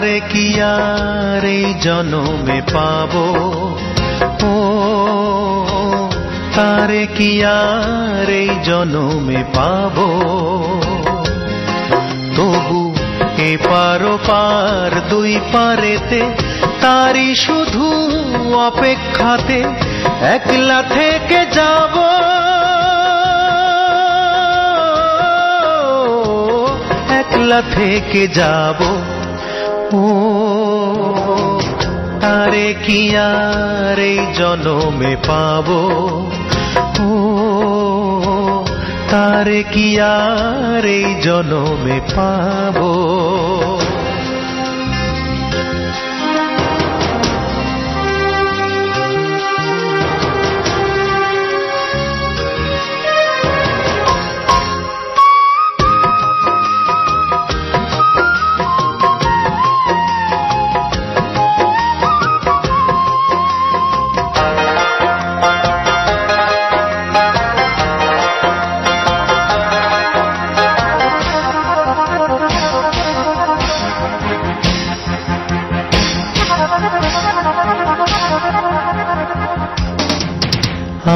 তারে কি আর এই জনমে পাবো, ও তারে কি আর এই জনমে পাবো। তবু এপার ওপার দুই পারেতে তারি শুধু অপেক্ষাতে একলা থেকে যাব, একলা থেকে যাব। ও তারে কি আর এই জনমে পাবো, ও তারে কি আর এই জনমে পাবো।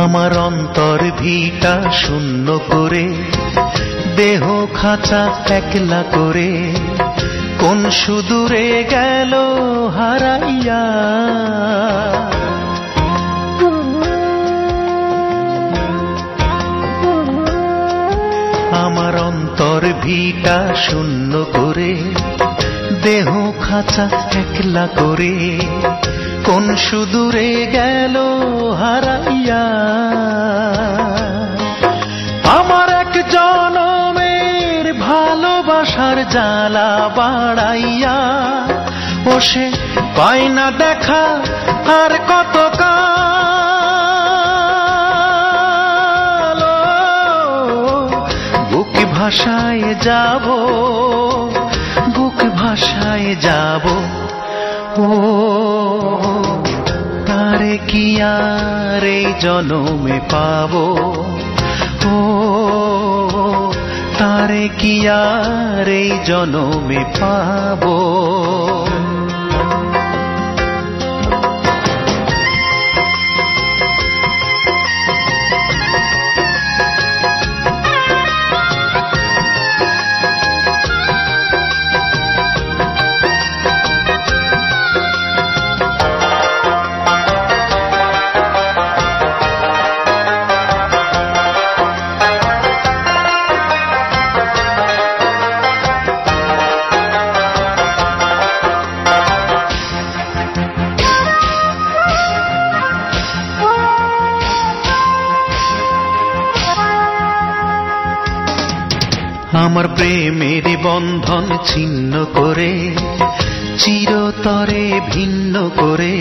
আমার অন্তর ভিটা শূন্য করে, দেহ খাঁচা একলা করে, কোন সুদূরে গেল হারাইয়া। আমার অন্তর ভিটা শূন্য করে, দেহ খাঁচা একলা করে, কোন সুদূরে গেল হারাইয়া। আমার এক জনমের ভালোবাসার জ্বালা বাড়াইয়া, ও সে পায় না দেখা আর কত কাল। বুক ভাষায় যাব, বুক ভাষায় যাব। ও তারে কি আর এই জনমে পাবো, ও তারে কি আর এই জনমে পাবো। আমার প্রেমের বন্ধন ছিন্ন করে, চিরতরে ভিন্ন করে,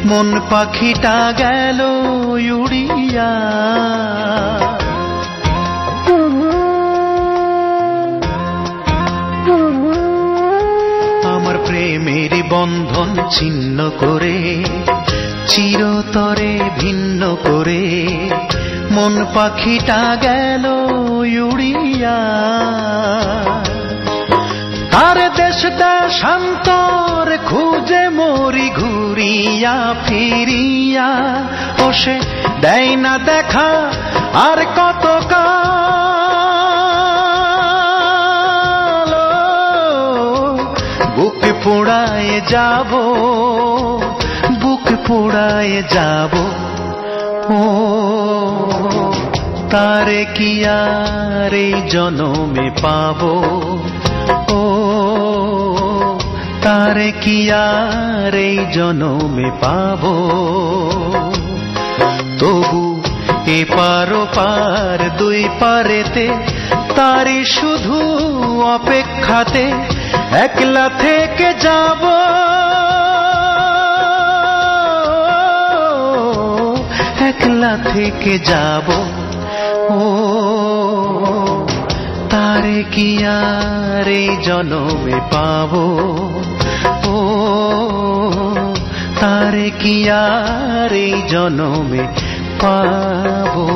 মন পাখিটা গেল উড়িয়া। আমার প্রেমের বন্ধন ছিন্ন করে, চিরতরে ভিন্ন করে, মন পাখিটা গেল উড়িয়া। তার দেশ দেশান্তর খুঁজে মরি ঘুরিয়া ফিরিয়া, ও সে দেয় না দেখা আর কত কাল। বুক পোড়ায় যাব, বুক পোড়ায় যাব। ও তারে কি আর এই জনমে পাবো, ও তারে কি আর এই জনমে পাবো। তবু এপার ওপার দুই পারেতে তারি শুধু অপেক্ষাতে একলা থেকে যাব, একলা থেকে যাব। ও তারে কি আর এই জনমে পাবো, ও তারে কি আর এই জনমে পাবো।